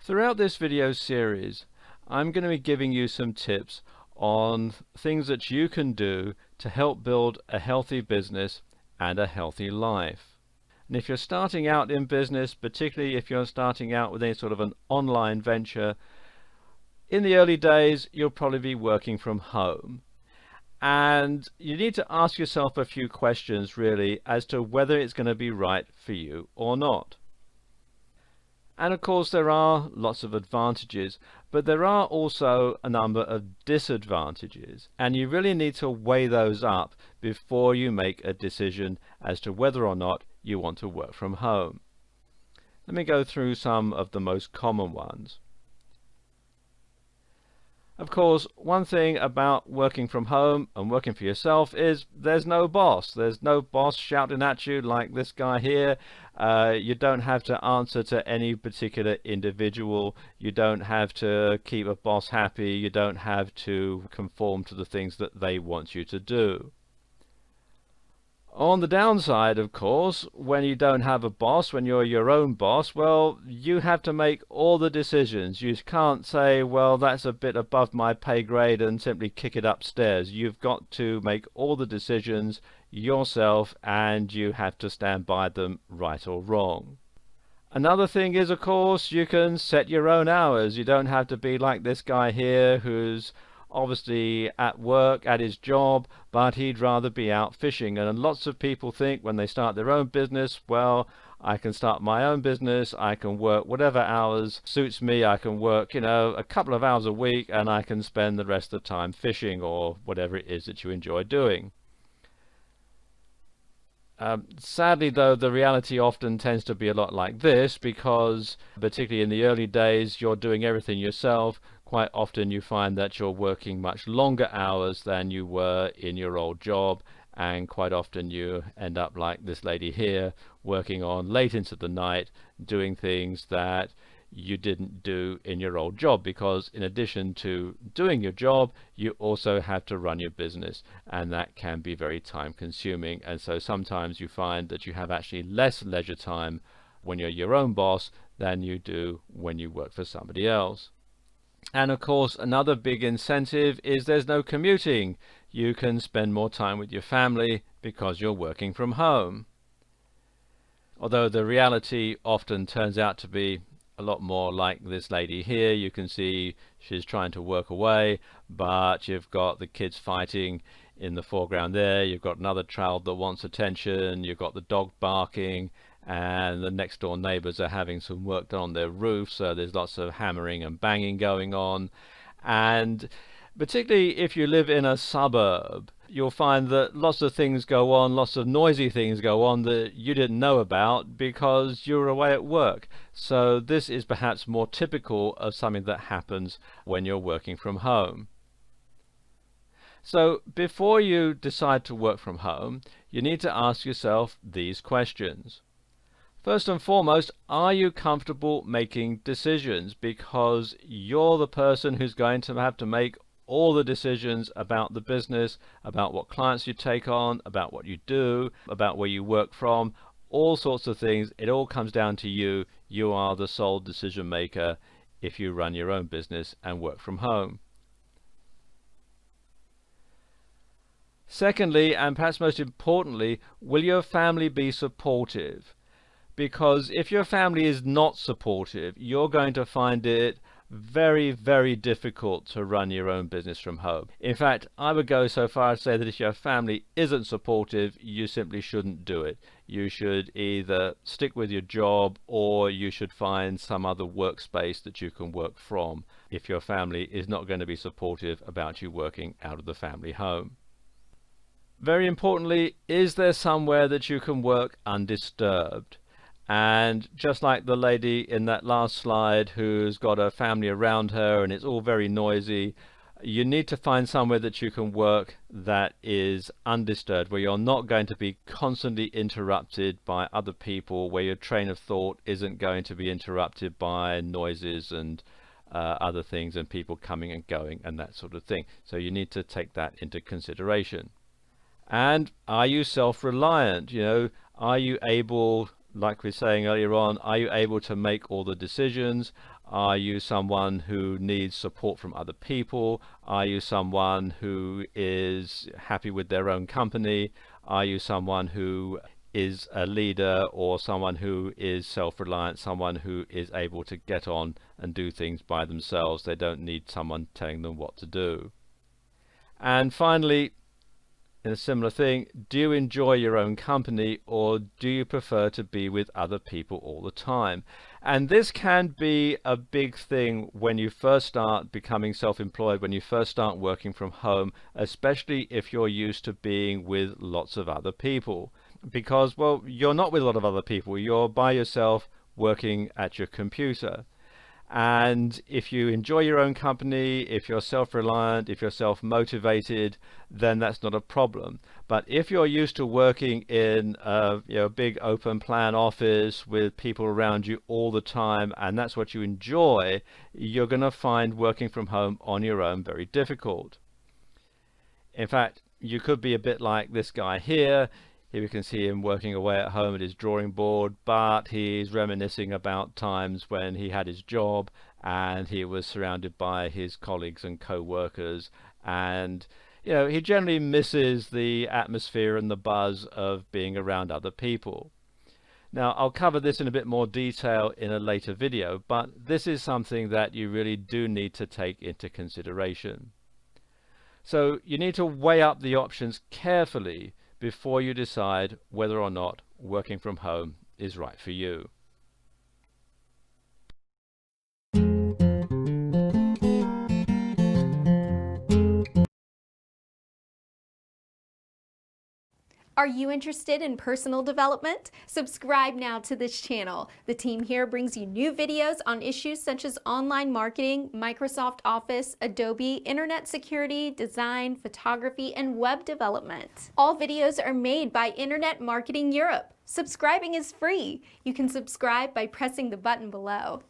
Throughout this video series, I'm going to be giving you some tips on things that you can do to help build a healthy business and a healthy life. And if you're starting out in business, particularly if you're starting out with any sort of an online venture, in the early days you'll probably be working from home. And you need to ask yourself a few questions really as to whether it's going to be right for you or not. And of course there are lots of advantages, but there are also a number of disadvantages, and you really need to weigh those up before you make a decision as to whether or not you want to work from home. Let me go through some of the most common ones. Of course, one thing about working from home and working for yourself is there's no boss. There's no boss shouting at you like this guy here. You don't have to answer to any particular individual. You don't have to keep a boss happy. You don't have to conform to the things that they want you to do. On the downside, of course, when you don't have a boss, when you're your own boss, well, you have to make all the decisions. You can't say, well, that's a bit above my pay grade and simply kick it upstairs. You've got to make all the decisions yourself, and you have to stand by them, right or wrong. Another thing is, of course, you can set your own hours. You don't have to be like this guy here who's obviously at work, at his job, but he'd rather be out fishing. And lots of people think when they start their own business, well, I can start my own business, I can work whatever hours suits me, I can work, a couple of hours a week, and I can spend the rest of the time fishing or whatever it is that you enjoy doing. Sadly though, the reality often tends to be a lot like this, because particularly in the early days you're doing everything yourself. Quite often you find that you're working much longer hours than you were in your old job, and quite often you end up like this lady here, working on late into the night, doing things that you didn't do in your old job, because in addition to doing your job you also have to run your business, and that can be very time consuming. And so sometimes you find that you have actually less leisure time when you're your own boss than you do when you work for somebody else. And of course another big incentive is there's no commuting. You can spend more time with your family because you're working from home. Although the reality often turns out to be a lot more like this lady here. You can see she's trying to work away, but you've got the kids fighting in the foreground there. You've got another child that wants attention. You've got the dog barking, and the next door neighbors are having some work done on their roof, so there's lots of hammering and banging going on. And particularly if you live in a suburb, you'll find that lots of things go on, lots of noisy things go on that you didn't know about because you were away at work. So this is perhaps more typical of something that happens when you're working from home. So before you decide to work from home, you need to ask yourself these questions. First and foremost, are you comfortable making decisions? Because you're the person who's going to have to make all the decisions about the business, about what clients you take on, about what you do, about where you work from, all sorts of things. It all comes down to you. You are the sole decision maker if you run your own business and work from home. Secondly, and perhaps most importantly, will your family be supportive? Because if your family is not supportive, you're going to find it very, very difficult to run your own business from home. In fact, I would go so far as to say that if your family isn't supportive, you simply shouldn't do it. You should either stick with your job, or you should find some other workspace that you can work from if your family is not going to be supportive about you working out of the family home. Very importantly, is there somewhere that you can work undisturbed? And just like the lady in that last slide who's got a family around her and it's all very noisy, you need to find somewhere that you can work that is undisturbed, where you're not going to be constantly interrupted by other people, where your train of thought isn't going to be interrupted by noises and other things and people coming and going and that sort of thing. So you need to take that into consideration. And are you self-reliant? Are you able, like we were saying earlier on, are you able to make all the decisions? Are you someone who needs support from other people? Are you someone who is happy with their own company? Are you someone who is a leader, or someone who is self-reliant, someone who is able to get on and do things by themselves? They don't need someone telling them what to do. And finally, in a similar thing, do you enjoy your own company, or do you prefer to be with other people all the time? And this can be a big thing when you first start becoming self-employed, when you first start working from home, especially if you're used to being with lots of other people. Because, well, you're not with a lot of other people, you're by yourself working at your computer. And if you enjoy your own company, if you're self-reliant, if you're self-motivated, then that's not a problem. But if you're used to working in a big open plan office with people around you all the time, and that's what you enjoy, you're going to find working from home on your own very difficult. In fact, you could be a bit like this guy here. Here we can see him working away at home at his drawing board, but he's reminiscing about times when he had his job and he was surrounded by his colleagues and co-workers, and he generally misses the atmosphere and the buzz of being around other people. Now, I'll cover this in a bit more detail in a later video, but this is something that you really do need to take into consideration. So you need to weigh up the options carefully before you decide whether or not working from home is right for you. Are you interested in personal development? Subscribe now to this channel. The team here brings you new videos on issues such as online marketing, Microsoft Office, Adobe, internet security, design, photography, and web development. All videos are made by Internet Marketing Europe. Subscribing is free. You can subscribe by pressing the button below.